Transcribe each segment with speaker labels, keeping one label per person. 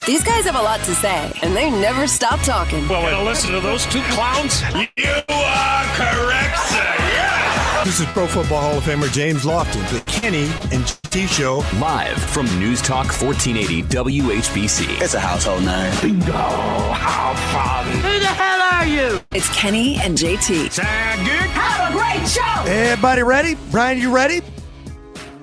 Speaker 1: These guys have a lot to say, and they never stop talking.
Speaker 2: Well, we're going to listen to those two clowns?
Speaker 3: You are correct, sir. Yeah.
Speaker 4: This is Pro Football Hall of Famer James Lofton, the Kenny and GT Show.
Speaker 5: Live from News Talk 1480 WHBC.
Speaker 6: It's a household name.
Speaker 2: Bingo. How fun.
Speaker 7: Who the hell are you?
Speaker 1: It's Kenny and JT.
Speaker 2: Sound good?
Speaker 7: Have a great show.
Speaker 8: Everybody ready? Brian, you ready?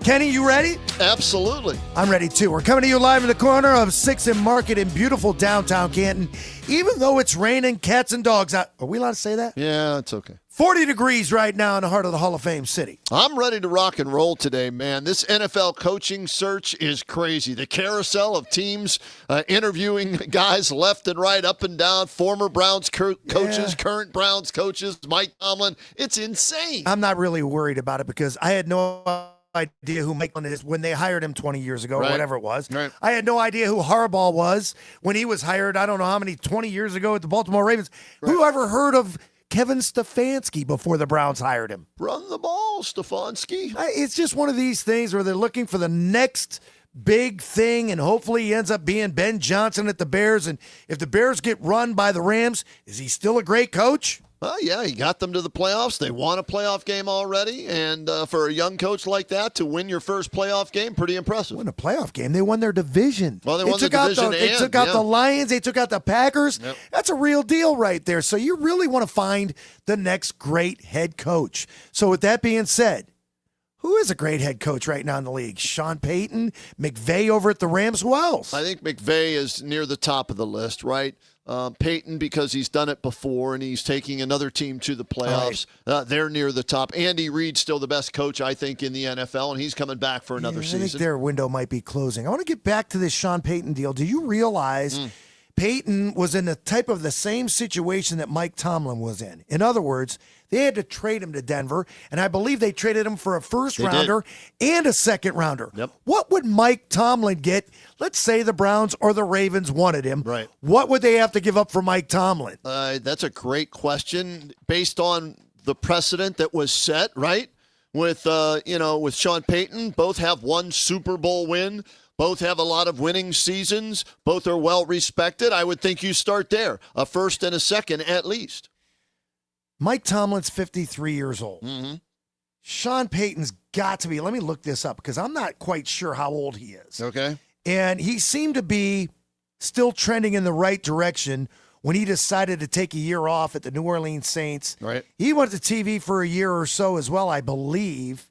Speaker 8: Kenny, you ready?
Speaker 9: Absolutely.
Speaker 8: I'm ready too. We're coming to you live in the corner of 6th and Market in beautiful downtown Canton. Even though it's raining cats and dogs out. Are we allowed to say that?
Speaker 9: Yeah, it's okay.
Speaker 8: 40 degrees right now in the heart of the Hall of Fame city.
Speaker 9: I'm ready to rock and roll today, man. This NFL coaching search is crazy. The carousel of teams interviewing guys left and right, up and down, former Browns coaches, current Browns coaches, Mike Tomlin. It's insane.
Speaker 8: I'm not really worried about it because I had no idea who Mike Tomlin is when they hired him 20 years ago or whatever it was.
Speaker 9: Right.
Speaker 8: I had no idea who Harbaugh was when he was hired, I don't know how many, 20 years ago at the Baltimore Ravens.
Speaker 9: Right.
Speaker 8: Who ever heard of Kevin Stefanski before the Browns hired him?
Speaker 9: Run the ball, Stefanski.
Speaker 8: It's just one of these things where they're looking for the next big thing, and hopefully he ends up being Ben Johnson at the Bears. And if the Bears get run by the Rams, is he still a great coach?
Speaker 9: Well, yeah, he got them to the playoffs. They won a playoff game already. And for a young coach like that to win your first playoff game, pretty impressive.
Speaker 8: Win a playoff game. They won their division.
Speaker 9: Well, they won the division.
Speaker 8: They took out the Lions. They took out the Packers.
Speaker 9: Yep.
Speaker 8: That's a real deal right there. So you really want to find the next great head coach. So with that being said, who is a great head coach right now in the league? Sean Payton, McVay over at the Rams. Who else?
Speaker 9: I think McVay is near the top of the list, right? Peyton, because he's done it before and he's taking another team to the playoffs. They're near the top. Andy Reid's still the best coach, I think, in the NFL, and he's coming back for another season.
Speaker 8: I think their window might be closing. I want to get back to this Sean Payton deal. Do you realize Peyton was in the same situation that Mike Tomlin was in? In other words, they had to trade him to Denver, and I believe they traded him for a first-rounder and a second-rounder.
Speaker 9: Yep.
Speaker 8: What would Mike Tomlin get? Let's say the Browns or the Ravens wanted him.
Speaker 9: Right.
Speaker 8: What would they have to give up for Mike Tomlin?
Speaker 9: That's a great question based on the precedent that was set, right? With Sean Payton, both have one Super Bowl win. Both have a lot of winning seasons. Both are well respected. I would think you start there, a first and a second at least.
Speaker 8: Mike Tomlin's 53 years old.
Speaker 9: Mm-hmm.
Speaker 8: Sean Payton's got to be, let me look this up because I'm not quite sure how old he is.
Speaker 9: Okay.
Speaker 8: And he seemed to be still trending in the right direction when he decided to take a year off at the New Orleans Saints.
Speaker 9: Right.
Speaker 8: He went to TV for a year or so as well, I believe,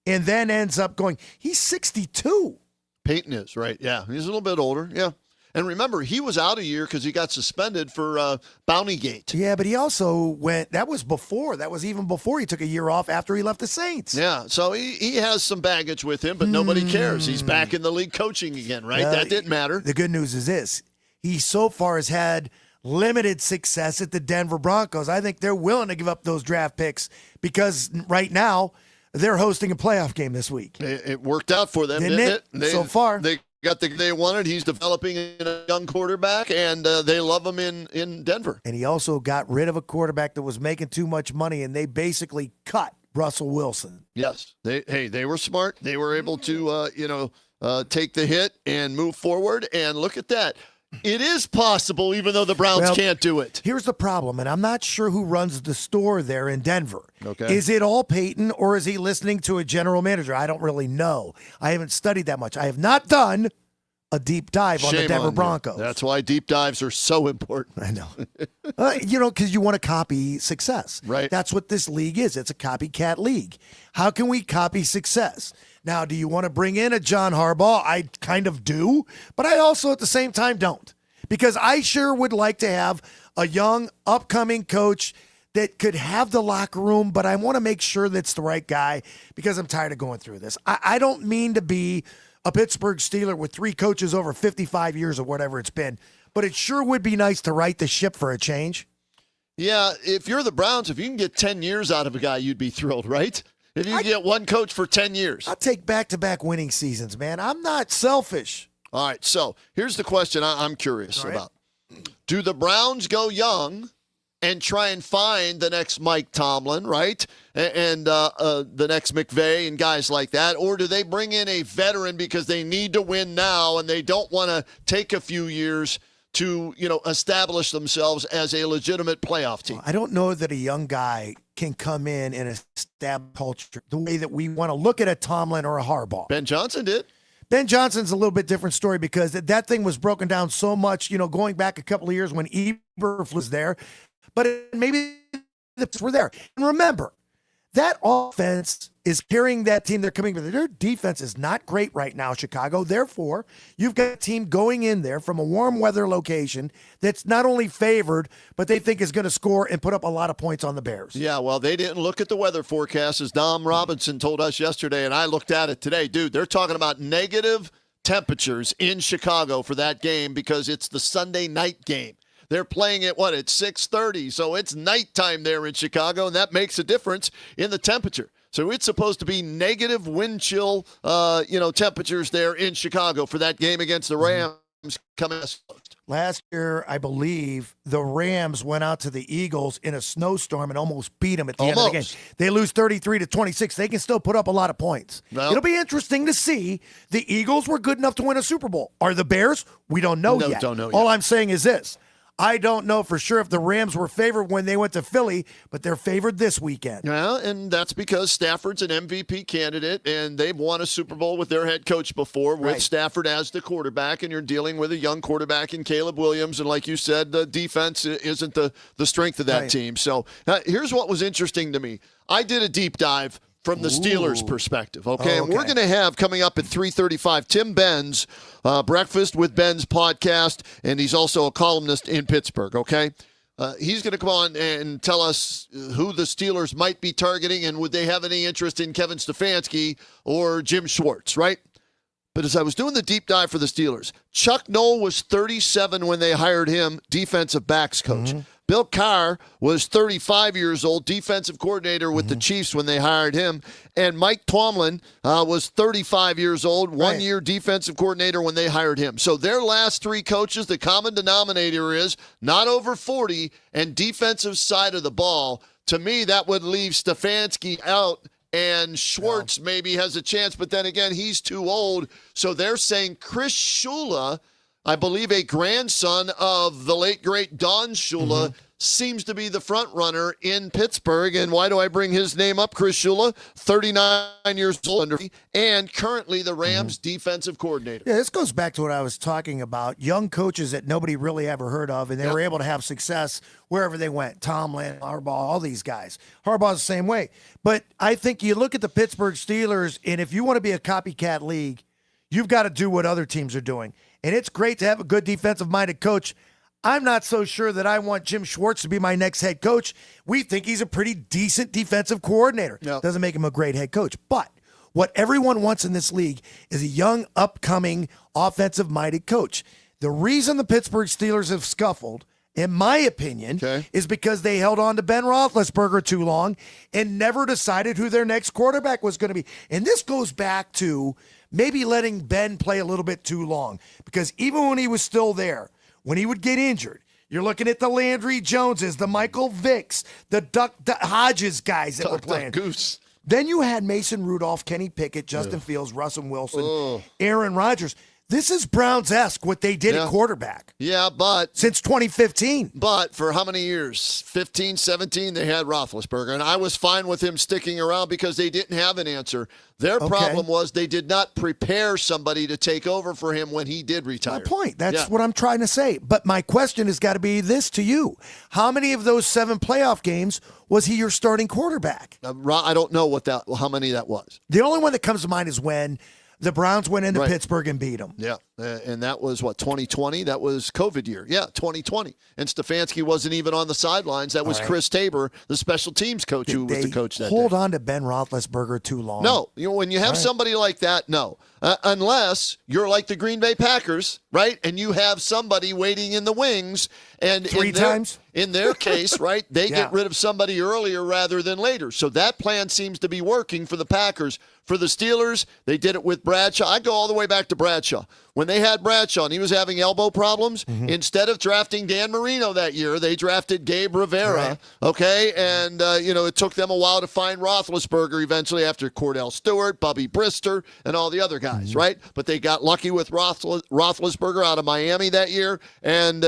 Speaker 8: and then ends up going, he's 62.
Speaker 9: Peyton is, right? Yeah, he's a little bit older, yeah. And remember, he was out a year because he got suspended for Bountygate.
Speaker 8: Yeah, but he also went, that was even before he took a year off after he left the Saints.
Speaker 9: Yeah, so he has some baggage with him, but nobody cares. He's back in the league coaching again, right? That didn't matter.
Speaker 8: The good news is this. He so far has had limited success at the Denver Broncos. I think they're willing to give up those draft picks because right now they're hosting a playoff game this week.
Speaker 9: It worked out for them,
Speaker 8: didn't it? So far.
Speaker 9: They got they wanted. He's developing a young quarterback, and they love him in Denver.
Speaker 8: And he also got rid of a quarterback that was making too much money, and they basically cut Russell Wilson.
Speaker 9: Yes. They were smart. They were able to, take the hit and move forward, and look at that. It is possible, even though the Browns can't do it.
Speaker 8: Here's the problem, and I'm not sure who runs the store there in Denver.
Speaker 9: Okay.
Speaker 8: Is it all Peyton, or is he listening to a general manager? I don't really know. I haven't studied that much. I have not done a deep dive on the Denver Broncos.
Speaker 9: That's why deep dives are so important.
Speaker 8: I know. Because you want to copy success.
Speaker 9: Right.
Speaker 8: That's what this league is. It's a copycat league. How can we copy success? Now, do you want to bring in a John Harbaugh? I kind of do, but I also at the same time don't. Because I sure would like to have a young, upcoming coach that could have the locker room, but I want to make sure that's the right guy because I'm tired of going through this. I don't mean to be a Pittsburgh Steeler with 3 coaches over 55 years or whatever it's been, but it sure would be nice to right the ship for a change.
Speaker 9: Yeah, if you're the Browns, if you can get 10 years out of a guy, you'd be thrilled, right? If you get one coach for 10 years.
Speaker 8: I'll take back-to-back winning seasons, man. I'm not selfish.
Speaker 9: All right, so here's the question I'm curious about. Do the Browns go young and try and find the next Mike Tomlin, right? And the next McVay and guys like that? Or do they bring in a veteran because they need to win now and they don't want to take a few years to, establish themselves as a legitimate playoff team?
Speaker 8: I don't know that a young guy can come in and establish culture the way that we want to look at a Tomlin or a Harbaugh.
Speaker 9: Ben Johnson did.
Speaker 8: Ben Johnson's a little bit different story because that thing was broken down so much, going back a couple of years when Eberflus was there. But maybe the were there. And remember, that offense is carrying that team. They're coming with. Their defense is not great right now, Chicago. Therefore, you've got a team going in there from a warm weather location that's not only favored, but they think is going to score and put up a lot of points on the Bears.
Speaker 9: Yeah, well, they didn't look at the weather forecast, as Dom Robinson told us yesterday, and I looked at it today. Dude, they're talking about negative temperatures in Chicago for that game because it's the Sunday night game. They're playing at, it's 6:30, so it's nighttime there in Chicago, and that makes a difference in the temperature. So it's supposed to be negative wind chill, temperatures there in Chicago for that game against the Rams coming.
Speaker 8: Last year, I believe, the Rams went out to the Eagles in a snowstorm and almost beat them at the end of the game. They lose 33-26. They can still put up a lot of points.
Speaker 9: Well,
Speaker 8: it'll be interesting to see. The Eagles were good enough to win a Super Bowl. Are the Bears? We don't know yet.
Speaker 9: Don't know yet.
Speaker 8: All I'm saying is this. I don't know for sure if the Rams were favored when they went to Philly, but they're favored this weekend.
Speaker 9: Yeah, and that's because Stafford's an MVP candidate, and they've won a Super Bowl with their head coach before with Stafford as the quarterback, and you're dealing with a young quarterback in Caleb Williams, and like you said, the defense isn't the strength of that team. So here's what was interesting to me. I did a deep dive from the Steelers' perspective, okay? And we're going to have, coming up at 3:35, Tim Benz, Breakfast with Ben's podcast, and he's also a columnist in Pittsburgh, okay? He's going to come on and tell us who the Steelers might be targeting and would they have any interest in Kevin Stefanski or Jim Schwartz, right? But as I was doing the deep dive for the Steelers, Chuck Noll was 37 when they hired him, defensive backs coach. Bill Carr was 35 years old, defensive coordinator with the Chiefs when they hired him. And Mike Tomlin was 35 years old, one-year defensive coordinator when they hired him. So their last three coaches, the common denominator is not over 40 and defensive side of the ball. To me, that would leave Stefanski out, and Schwartz maybe has a chance. But then again, he's too old. So they're saying Chris Shula, I believe a grandson of the late, great Don Shula, seems to be the front runner in Pittsburgh. And why do I bring his name up? Chris Shula, 39 years old, and currently the Rams defensive coordinator.
Speaker 8: Yeah, this goes back to what I was talking about. Young coaches that nobody really ever heard of, and they were able to have success wherever they went. Tomlin, Harbaugh, all these guys. Harbaugh's the same way. But I think you look at the Pittsburgh Steelers, and if you want to be a copycat league, you've got to do what other teams are doing. And it's great to have a good defensive-minded coach. I'm not so sure that I want Jim Schwartz to be my next head coach. We think he's a pretty decent defensive coordinator.
Speaker 9: Yep.
Speaker 8: Doesn't make him a great head coach. But what everyone wants in this league is a young, upcoming, offensive-minded coach. The reason the Pittsburgh Steelers have scuffled, in my opinion, is because they held on to Ben Roethlisberger too long and never decided who their next quarterback was going to be. And this goes back to maybe letting Ben play a little bit too long, because even when he was still there, when he would get injured, you're looking at the Landry Joneses, the Michael Vicks, the Duck Hodges guys that were playing.
Speaker 9: Goose.
Speaker 8: Then you had Mason Rudolph, Kenny Pickett, Justin Fields, Russell Wilson, Aaron Rodgers. This is Browns-esque what they did at quarterback.
Speaker 9: Yeah, but
Speaker 8: since 2015.
Speaker 9: But for how many years? 15, 17, they had Roethlisberger. And I was fine with him sticking around because they didn't have an answer. Their problem was they did not prepare somebody to take over for him when he did retire.
Speaker 8: My point. That's what I'm trying to say. But my question has got to be this to you. How many of those 7 playoff games was he your starting quarterback?
Speaker 9: I don't know how many that was.
Speaker 8: The only one that comes to mind is when the Browns went into Pittsburgh and beat them.
Speaker 9: Yeah, and that was, 2020? That was COVID year. Yeah, 2020. And Stefanski wasn't even on the sidelines. That was Chris Tabor, the special teams coach, who was the coach that
Speaker 8: hold
Speaker 9: day.
Speaker 8: on to Ben Roethlisberger too long.
Speaker 9: No, when you have somebody like that, no. Unless you're like the Green Bay Packers, right? And you have somebody waiting in the wings. And in their case, right, they get rid of somebody earlier rather than later. So that plan seems to be working for the Packers. For the Steelers, they did it with Bradshaw. I go all the way back to Bradshaw. when they had Bradshaw and he was having elbow problems, instead of drafting Dan Marino that year, they drafted Gabe Rivera, okay? And, it took them a while to find Roethlisberger eventually after Cordell Stewart, Bubby Brister, and all the other guys, right? But they got lucky with Roethlisberger out of Miami that year, and,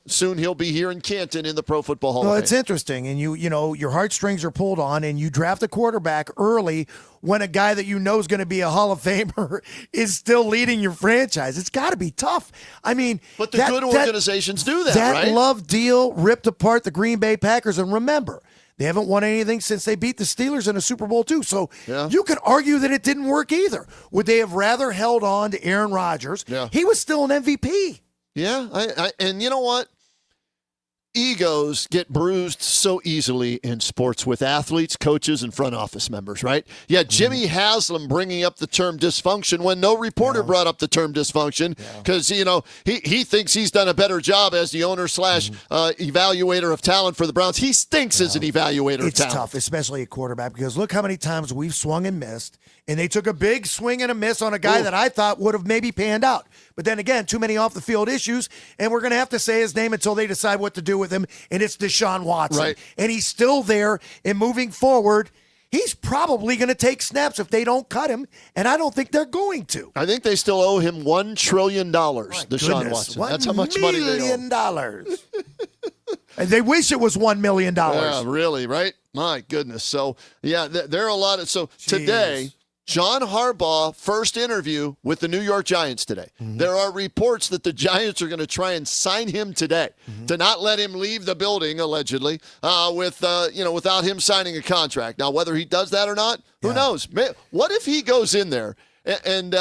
Speaker 9: soon he'll be here in Canton in the Pro Football Hall of Fame.
Speaker 8: It's interesting, and your heartstrings are pulled on, and you draft a quarterback early when a guy that is going to be a Hall of Famer is still leading your franchise. It's got to be tough. I mean,
Speaker 9: but the good organizations do that, right?
Speaker 8: That Love deal ripped apart the Green Bay Packers, and remember, they haven't won anything since they beat the Steelers in a Super Bowl too. So you could argue that it didn't work either. Would they have rather held on to Aaron Rodgers?
Speaker 9: Yeah.
Speaker 8: He was still an MVP.
Speaker 9: Yeah, and you know what? Egos get bruised so easily in sports with athletes, coaches, and front office members, right? Yeah, Jimmy Haslam bringing up the term dysfunction when no reporter brought up the term dysfunction because, he thinks he's done a better job as the owner / evaluator of talent for the Browns. He stinks as an evaluator of talent.
Speaker 8: It's tough, especially at quarterback, because look how many times we've swung and missed, and they took a big swing and a miss on a guy that I thought would have maybe panned out. But then again, too many off-the-field issues, and we're going to have to say his name until they decide what to do with him, and it's Deshaun Watson.
Speaker 9: Right.
Speaker 8: And he's still there, and moving forward, he's probably going to take snaps if they don't cut him, and I don't think they're going to.
Speaker 9: I think they still owe him $1 trillion, Deshaun Watson. That's how much money they owe.
Speaker 8: $1 million. And they wish it was $1 million.
Speaker 9: Yeah, really, right? My goodness. So, there are a lot of – so today – John Harbaugh, first interview with the New York Giants today. There are reports that the Giants are going to try and sign him today to not let him leave the building, allegedly, without him signing a contract. Now, whether he does that or not, who knows? What if he goes in there and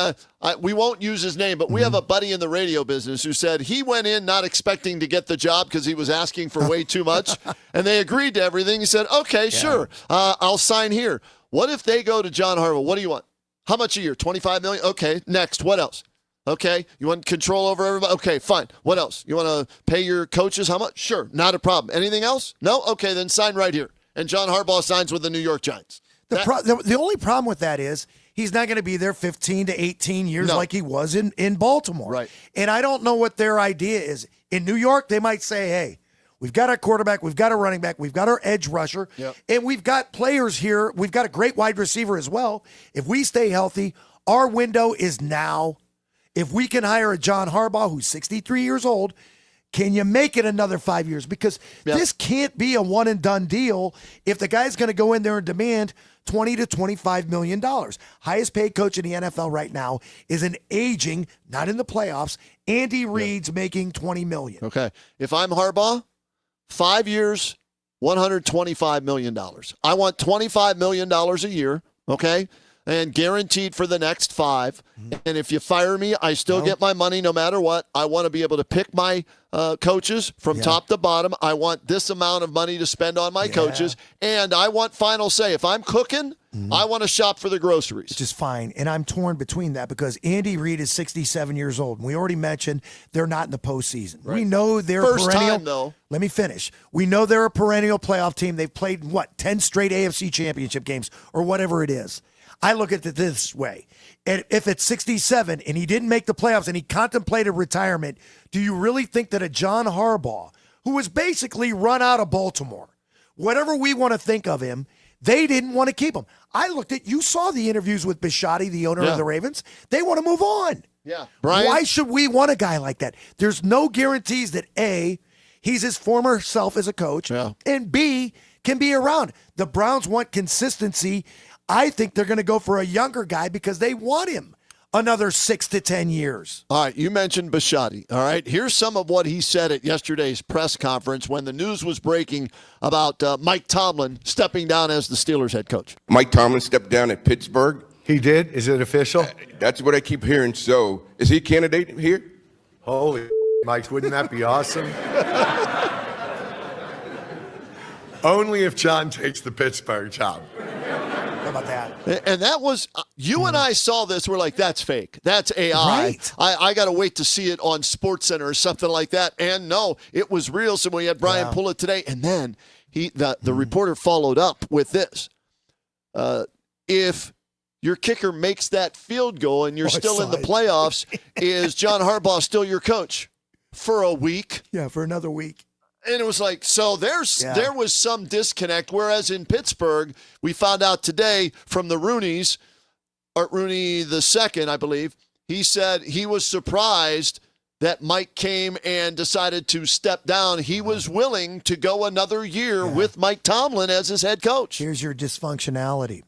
Speaker 9: we won't use his name, but we have a buddy in the radio business who said he went in not expecting to get the job because he was asking for way too much, and they agreed to everything. He said, okay, sure, I'll sign here. What if they go to John Harbaugh? What do you want? How much a year? $25 million? Okay, next. What else? Okay, you want control over everybody? Okay, fine. What else? You want to pay your coaches how much? Sure, not a problem. Anything else? No? Okay, then sign right here. And John Harbaugh signs with the New York Giants.
Speaker 8: The only problem with that is he's not going to be there 15 to 18 years like he was in Baltimore.
Speaker 9: Right.
Speaker 8: And I don't know what their idea is. In New York, they might say, hey, we've got our quarterback, we've got a running back, we've got our edge rusher, and we've got players here. We've got a great wide receiver as well. If we stay healthy, our window is now. If we can hire a John Harbaugh who's 63 years old, can you make it another 5 years? Because this can't be a one-and-done deal if the guy's going to go in there and demand $20 to $25 million. Highest paid coach in the NFL right now is an aging, not in the playoffs, Andy Reid's making $20 million.
Speaker 9: Okay. If I'm Harbaugh, 5 years, $125 million. I want $25 million a year, okay? And guaranteed for the next 5. And if you fire me, I still get my money no matter what. I want to be able to pick my coaches from top to bottom. I want this amount of money to spend on my coaches. And I want final say. If I'm cooking, I want to shop for the groceries.
Speaker 8: Which is fine. And I'm torn between that because Andy Reid is 67 years old. And we already mentioned they're not in the postseason. Right. We know they're
Speaker 9: First
Speaker 8: perennial.
Speaker 9: time, though.
Speaker 8: Let me finish. We know they're a perennial playoff team. They've played, 10 straight AFC championship games or whatever it is. I look at it this way. And if it's 67 and he didn't make the playoffs and he contemplated retirement, do you really think that a John Harbaugh, who was basically run out of Baltimore, whatever we want to think of him, they didn't want to keep him. You saw the interviews with Bisciotti, the owner of the Ravens. They want to move on.
Speaker 9: Yeah. Brian?
Speaker 8: Why should we want a guy like that? There's no guarantees that A, he's his former self as a coach, and B, can be around. The Browns want consistency. I think they're going to go for a younger guy because they want him another 6 to 10 years.
Speaker 9: All right, you mentioned Bisciotti. All right, here's some of what he said at yesterday's press conference when the news was breaking about Mike Tomlin stepping down as the Steelers head coach.
Speaker 6: Mike Tomlin stepped down at Pittsburgh.
Speaker 4: He did? Is it official?
Speaker 6: That's what I keep hearing. So, is he a candidate here?
Speaker 4: Holy Mike, wouldn't that be awesome? Only if John takes the Pittsburgh job.
Speaker 8: How about that?
Speaker 9: And that was, you and I saw this, we're like, that's fake. That's AI.
Speaker 8: Right.
Speaker 9: I got to wait to see it on SportsCenter or something like that. And no, it was real. So we had Brian pull it today. And then the reporter followed up with this. If your kicker makes that field goal and you're still in the playoffs, is John Harbaugh still your coach for a week?
Speaker 8: Yeah, for another week.
Speaker 9: And it was like, so there was some disconnect. Whereas in Pittsburgh, we found out today from the Rooneys, Art Rooney II, I believe, he said he was surprised that Mike came and decided to step down. He was willing to go another year with Mike Tomlin as his head coach.
Speaker 8: Here's your dysfunctionality.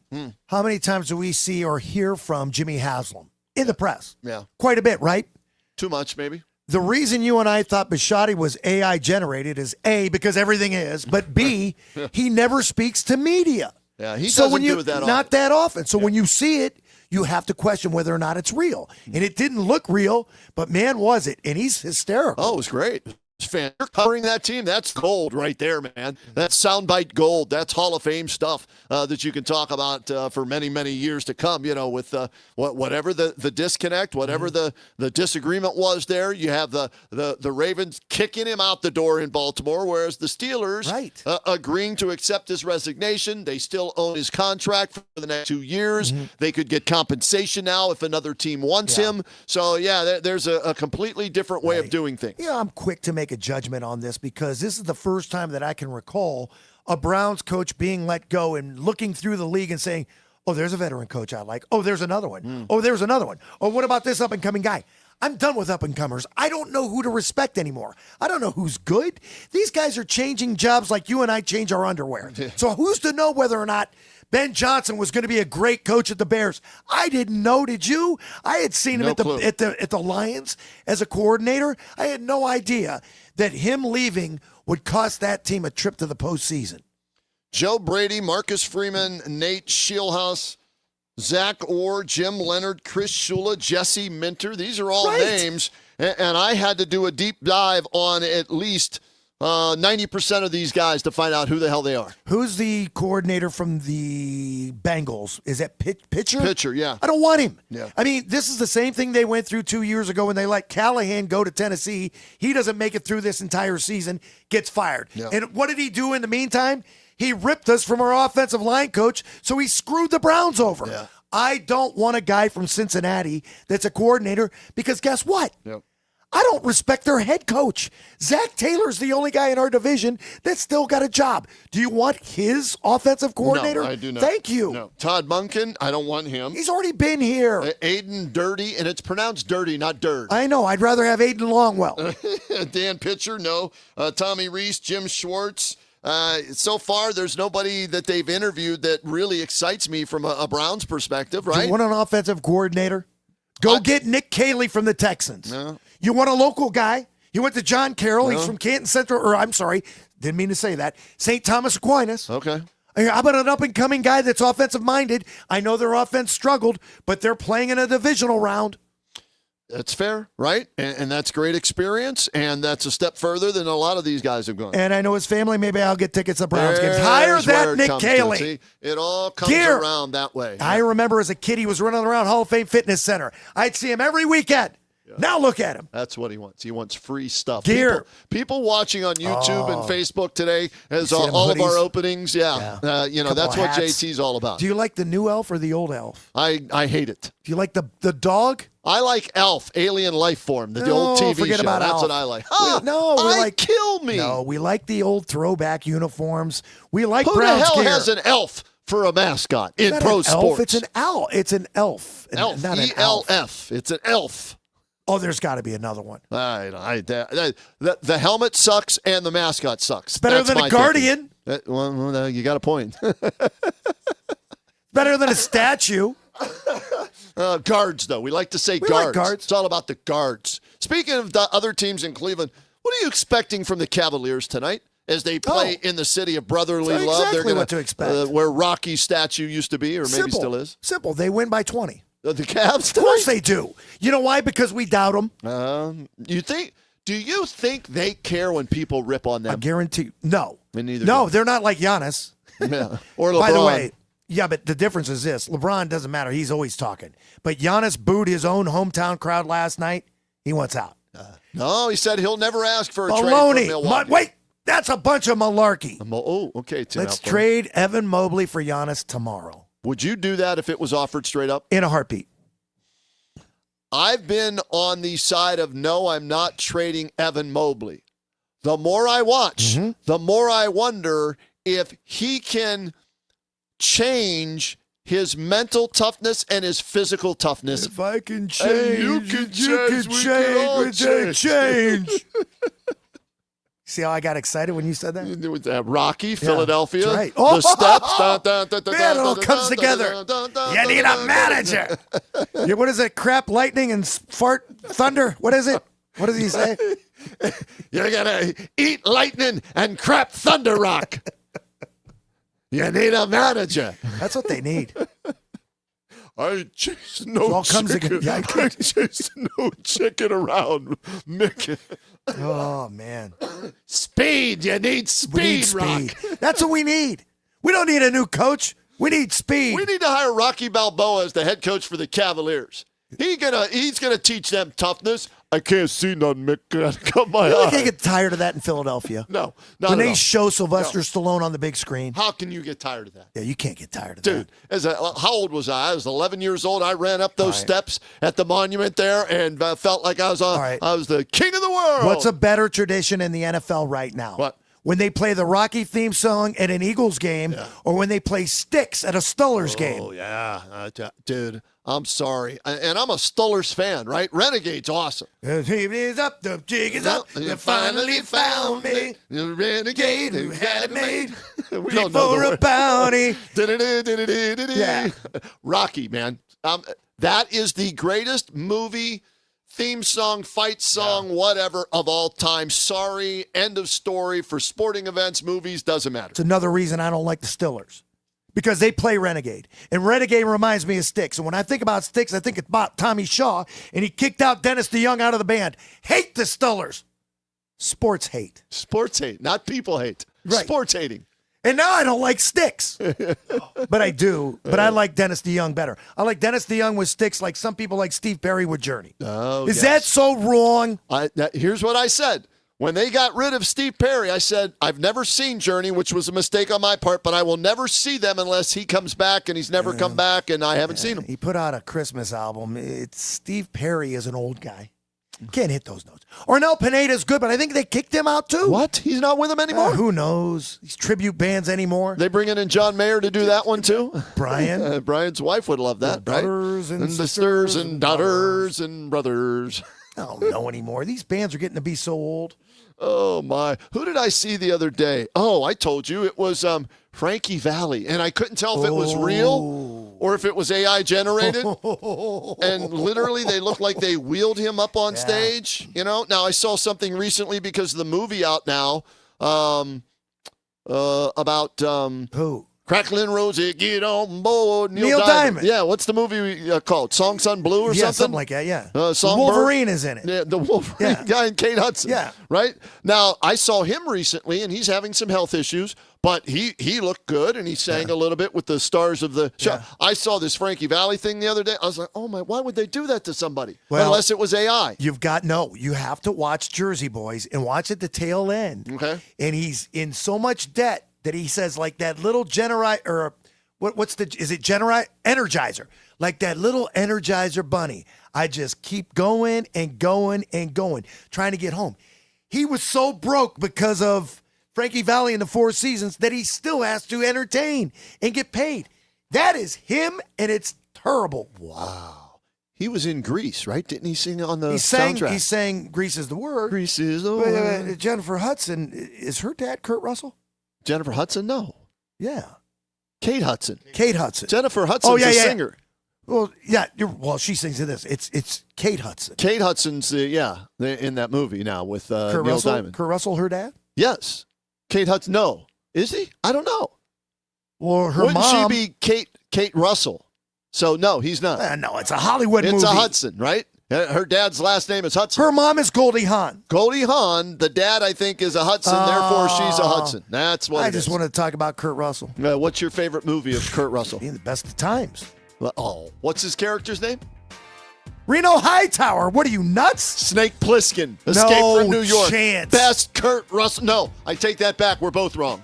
Speaker 8: How many times do we see or hear from Jimmy Haslam in the press?
Speaker 9: Yeah.
Speaker 8: Quite a bit, right?
Speaker 9: Too much, maybe.
Speaker 8: The reason you and I thought Bisciotti was AI generated is A, because everything is, but B, he never speaks to media.
Speaker 9: Yeah, he
Speaker 8: so
Speaker 9: doesn't
Speaker 8: when you,
Speaker 9: do it that often.
Speaker 8: Not that often. So when you see it, you have to question whether or not it's real. And it didn't look real, but man, was it. And he's hysterical.
Speaker 9: Oh, it was great. Fan. You're covering that team. That's gold right there, man. That's soundbite gold. That's Hall of Fame stuff that you can talk about for many, many years to come, with whatever the disconnect, whatever the disagreement was there. You have the Ravens kicking him out the door in Baltimore, whereas the Steelers agreeing to accept his resignation. They still own his contract for the next 2 years. They could get compensation now if another team wants him. So, there's a completely different way of doing things.
Speaker 8: Yeah, I'm quick to make a judgment on this because this is the first time that I can recall a Browns coach being let go and looking through the league and saying, oh, there's a veteran coach I like. Oh, there's another one. Oh, there's another one. Oh, what about this up-and-coming guy? I'm done with up-and-comers. I don't know who to respect anymore. I don't know who's good. These guys are changing jobs like you and I change our underwear. So who's to know whether or not Ben Johnson was going to be a great coach at the Bears? I didn't know. Did you? I had seen him at the Lions as a coordinator. I had no idea that him leaving would cost that team a trip to the postseason.
Speaker 9: Joe Brady, Marcus Freeman, Nate Scheelhaase, Zach Orr, Jim Leonard, Chris Shula, Jesse Minter. These are all names, and I had to do a deep dive on at least 90% of these guys to find out who the hell they are.
Speaker 8: Who's the coordinator from the Bengals? Is that Pitcher?
Speaker 9: Pitcher, yeah.
Speaker 8: I don't want him.
Speaker 9: Yeah.
Speaker 8: I mean, this is the same thing they went through 2 years ago when they let Callahan go to Tennessee. He doesn't make it through this entire season, gets fired.
Speaker 9: Yeah.
Speaker 8: And what did he do in the meantime? He ripped us from our offensive line coach, so he screwed the Browns over.
Speaker 9: Yeah.
Speaker 8: I don't want a guy from Cincinnati that's a coordinator because guess what?
Speaker 9: Yep.
Speaker 8: I don't respect their head coach. Zach Taylor's the only guy in our division that's still got a job. Do you want his offensive coordinator?
Speaker 9: No, I do not.
Speaker 8: Thank you.
Speaker 9: No. Todd Monken, I don't want him.
Speaker 8: He's already been here.
Speaker 9: Aiden Dirty, and it's pronounced Dirty, not Dirt.
Speaker 8: I know. I'd rather have Aiden Longwell.
Speaker 9: Dan Pitcher, no. Tommy Reese, Jim Schwartz. So far, there's nobody that they've interviewed that really excites me from a Browns perspective, right?
Speaker 8: Do you want an offensive coordinator? Go get Nick Caley from the Texans.
Speaker 9: No.
Speaker 8: You want a local guy? You went to John Carroll. No. He's from Canton Central, or I'm sorry, didn't mean to say that. St. Thomas Aquinas.
Speaker 9: Okay.
Speaker 8: How about an up-and-coming guy that's offensive-minded? I know their offense struggled, but they're playing in a divisional round.
Speaker 9: That's fair, right? And that's great experience, and that's a step further than a lot of these guys have gone.
Speaker 8: And I know his family. Maybe I'll get tickets to Browns games. Hire that Nick Caley.
Speaker 9: It all comes around that way.
Speaker 8: I remember as a kid, he was running around Hall of Fame Fitness Center. I'd see him every weekend. Yeah. Now look at him.
Speaker 9: That's what he wants. He wants free stuff.
Speaker 8: Gear.
Speaker 9: People watching on YouTube and Facebook today as all of our openings. Yeah. That's what JT's all about.
Speaker 8: Do you like the new elf or the old elf?
Speaker 9: I hate it.
Speaker 8: Do you like the dog?
Speaker 9: I like Elf, Alien Life Form, the old TV
Speaker 8: forget
Speaker 9: show.
Speaker 8: About
Speaker 9: That's
Speaker 8: Elf.
Speaker 9: what I like. Kill me.
Speaker 8: No, we like the old throwback uniforms. We like
Speaker 9: Who
Speaker 8: Browns
Speaker 9: the hell
Speaker 8: gear.
Speaker 9: has an elf for a mascot in pro sports?
Speaker 8: It's an owl. It's an elf.
Speaker 9: Elf.
Speaker 8: Not an
Speaker 9: ELF. It's an elf.
Speaker 8: Oh, there's got to be another one.
Speaker 9: The helmet sucks and the mascot sucks.
Speaker 8: It's better than a guardian.
Speaker 9: Well, you got a point.
Speaker 8: Better than a statue.
Speaker 9: Guards, though. We like to say guards.
Speaker 8: Like guards.
Speaker 9: It's all about the guards. Speaking of the other teams in Cleveland, what are you expecting from the Cavaliers tonight as they play in the city of brotherly love?
Speaker 8: Exactly
Speaker 9: They're gonna,
Speaker 8: what to expect.
Speaker 9: Where Rocky's statue used to be, or maybe still is.
Speaker 8: Simple. They win by 20.
Speaker 9: The Cavs
Speaker 8: Of course they do. You know why? Because we doubt them.
Speaker 9: Do you think they care when people rip on them?
Speaker 8: I guarantee. No.
Speaker 9: Neither
Speaker 8: no, they're not like Giannis.
Speaker 9: Yeah. Or LeBron.
Speaker 8: By the way, yeah, but the difference is this. LeBron doesn't matter. He's always talking. But Giannis booed his own hometown crowd last night. He wants out.
Speaker 9: No, he said he'll never ask for a trade
Speaker 8: Baloney.
Speaker 9: from Milwaukee.
Speaker 8: Wait, that's a bunch of malarkey.
Speaker 9: Okay, Tim.
Speaker 8: Let's trade Evan Mobley for Giannis tomorrow.
Speaker 9: Would you do that if it was offered straight up?
Speaker 8: In a heartbeat.
Speaker 9: I've been on the side of no, I'm not trading Evan Mobley. The more I watch, the more I wonder if he can change his mental toughness and his physical toughness.
Speaker 8: If I can
Speaker 9: And
Speaker 8: change,
Speaker 9: you can change, we can all
Speaker 8: with that
Speaker 9: change.
Speaker 8: See how I got excited when you said that?
Speaker 9: With Rocky, Philadelphia,
Speaker 8: that's right.
Speaker 9: the steps.
Speaker 8: Man, it all comes together. You need a manager. Yeah, what is it? Crap, lightning, and fart thunder? What is it? What does he say?
Speaker 9: You're going to eat lightning and crap thunder rock. You need a manager.
Speaker 8: That's what they need.
Speaker 9: I chase
Speaker 8: It
Speaker 9: no
Speaker 8: all comes
Speaker 9: chicken.
Speaker 8: together. Yeah,
Speaker 9: I chase no chicken around, Mick.
Speaker 8: Oh, man.
Speaker 9: Speed. You need speed,
Speaker 8: We need
Speaker 9: Rock.
Speaker 8: speed. That's what we need. We don't need a new coach. We need speed.
Speaker 9: We need to hire Rocky Balboa as the head coach for the Cavaliers. He's gonna teach them toughness. I can't see none, Mick. Cut my
Speaker 8: You
Speaker 9: eye.
Speaker 8: can't get tired of that in Philadelphia.
Speaker 9: No, not
Speaker 8: When
Speaker 9: at
Speaker 8: they
Speaker 9: all.
Speaker 8: show Sylvester Stallone on the big screen.
Speaker 9: How can you get tired of that?
Speaker 8: Yeah, you can't get tired of
Speaker 9: Dude,
Speaker 8: that.
Speaker 9: how old was I? I was 11 years old. I ran up those steps at the monument there and felt like I was
Speaker 8: right.
Speaker 9: I was the king of the world.
Speaker 8: What's a better tradition in the NFL right now?
Speaker 9: What?
Speaker 8: When they play the Rocky theme song at an Eagles game or when they play Sticks at a Steelers game.
Speaker 9: Oh, yeah. Dude, I'm sorry. And I'm a Steelers fan, right? Renegade's awesome.
Speaker 8: The jig is up, the jig is up. You finally found me.
Speaker 9: The renegade who had it made. We don't
Speaker 8: For
Speaker 9: know
Speaker 8: a bounty.
Speaker 9: Yeah. Rocky, man. That is the greatest movie theme song, fight song, whatever of all time. Sorry, end of story. For sporting events, movies, doesn't matter.
Speaker 8: It's another reason I don't like the Steelers. Because they play Renegade. And Renegade reminds me of Sticks. And when I think about Sticks, I think about Tommy Shaw. And he kicked out Dennis DeYoung out of the band. Hate the Steelers. Sports hate.
Speaker 9: Sports hate, not people hate.
Speaker 8: Right.
Speaker 9: Sports hating.
Speaker 8: And now I don't like Sticks. But I do. But I like Dennis DeYoung better. I like Dennis DeYoung with Sticks like some people like Steve Perry with Journey.
Speaker 9: Oh,
Speaker 8: Is that so wrong?
Speaker 9: Here's what I said. When they got rid of Steve Perry, I said, I've never seen Journey, which was a mistake on my part, but I will never see them unless he comes back, and he's never come back, and I haven't seen him.
Speaker 8: He put out a Christmas album. It's Steve Perry is an old guy. Can't hit those notes. Ornel Pineda's good, but I think they kicked him out too.
Speaker 9: What? He's not with them anymore?
Speaker 8: Who knows? These tribute bands anymore.
Speaker 9: They bringing in John Mayer to do that one too?
Speaker 8: Brian.
Speaker 9: Brian's wife would love that, right?
Speaker 8: Daughters and
Speaker 9: sisters and daughters and brothers.
Speaker 8: I don't know anymore. These bands are getting to be so old.
Speaker 9: Oh, my. Who did I see the other day? Oh, I told you. It was Frankie Valli. And I couldn't tell if it was real or if it was AI generated. And literally, they looked like they wheeled him up on stage. You know? Now, I saw something recently because of the movie out now about
Speaker 8: Who?
Speaker 9: Cracklin' Rosie, get on board.
Speaker 8: Neil Diamond.
Speaker 9: Yeah, what's the movie called? Song Sun Blue or
Speaker 8: Yeah,
Speaker 9: something?
Speaker 8: something like that, yeah.
Speaker 9: Songbird?
Speaker 8: Wolverine is in it.
Speaker 9: Yeah, the Wolverine guy and Kate Hudson.
Speaker 8: Yeah.
Speaker 9: Right? Now, I saw him recently, and he's having some health issues, but he looked good, and he sang a little bit with the stars of the show.
Speaker 8: Yeah.
Speaker 9: I saw this Frankie Valli thing the other day. I was like, oh, my, why would they do that to somebody?
Speaker 8: Well,
Speaker 9: Unless it was AI.
Speaker 8: You have to watch Jersey Boys and watch at the tail end.
Speaker 9: Okay.
Speaker 8: And he's in so much debt that he says like that little Energizer. Like that little Energizer bunny. I just keep going and going and going, trying to get home. He was so broke because of Frankie Valli and the Four Seasons that he still has to entertain and get paid. That is him, and it's terrible.
Speaker 9: Wow. He was in Grease, right? Didn't he sing on the
Speaker 8: He
Speaker 9: soundtrack?
Speaker 8: sang Grease is the Word.
Speaker 9: Grease is the
Speaker 8: But,
Speaker 9: word.
Speaker 8: Jennifer Hudson, is her dad Kurt Russell?
Speaker 9: Jennifer Hudson? No.
Speaker 8: Yeah.
Speaker 9: Kate Hudson.
Speaker 8: Kate Hudson.
Speaker 9: Jennifer Hudson's a singer.
Speaker 8: Well, yeah. Well, she sings in this. It's Kate Hudson.
Speaker 9: Kate Hudson's, they're in that movie now with
Speaker 8: Kurt
Speaker 9: Neil
Speaker 8: Russell,
Speaker 9: Diamond.
Speaker 8: Kurt Russell, her dad?
Speaker 9: Yes. Kate Hudson. No. Is he? I don't know.
Speaker 8: Well, her
Speaker 9: Wouldn't
Speaker 8: mom.
Speaker 9: she be Kate Russell? So, no, he's not.
Speaker 8: No, it's a Hollywood
Speaker 9: It's
Speaker 8: movie.
Speaker 9: a Hudson, right? Her dad's last name is Hudson.
Speaker 8: Her mom is Goldie Hawn.
Speaker 9: Goldie Hawn, the dad, I think, is a Hudson. Therefore, she's a Hudson. That's what
Speaker 8: I
Speaker 9: it
Speaker 8: just
Speaker 9: is.
Speaker 8: wanted to talk about Kurt Russell.
Speaker 9: What's your favorite movie of Kurt Russell?
Speaker 8: Being the best of times.
Speaker 9: Oh, what's his character's name?
Speaker 8: Reno Hightower. What are you, nuts?
Speaker 9: Snake Plissken. Escape
Speaker 8: No
Speaker 9: from New York.
Speaker 8: chance.
Speaker 9: Best Kurt Russell. No, I take that back. We're both wrong.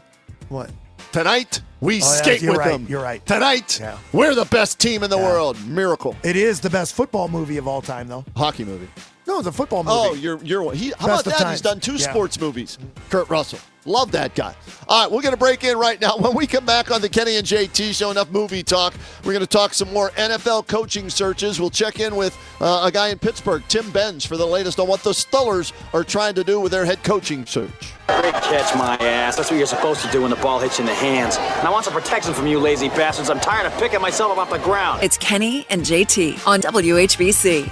Speaker 8: What?
Speaker 9: Tonight, we skate
Speaker 8: you're
Speaker 9: with
Speaker 8: right,
Speaker 9: them.
Speaker 8: you're right.
Speaker 9: Tonight,
Speaker 8: Yeah.
Speaker 9: we're the best team in the world. Miracle.
Speaker 8: It is the best football movie of all time, though.
Speaker 9: Hockey movie.
Speaker 8: No, it's a football movie.
Speaker 9: Oh, you're how
Speaker 8: Best
Speaker 9: about
Speaker 8: of
Speaker 9: that?
Speaker 8: times.
Speaker 9: He's done 2
Speaker 8: Yeah.
Speaker 9: sports movies. Kurt Russell. Love that guy. All right, we're going to break in right now. When we come back on the Kenny and JT Show, enough movie talk, we're going to talk some more NFL coaching searches. We'll check in with a guy in Pittsburgh, Tim Benz, for the latest on what the Steelers are trying to do with their head coaching search.
Speaker 10: Great catch, my ass. That's what you're supposed to do when the ball hits you in the hands. And I want some protection from you lazy bastards. I'm tired of picking myself up off the ground.
Speaker 1: It's Kenny and JT on WHBC.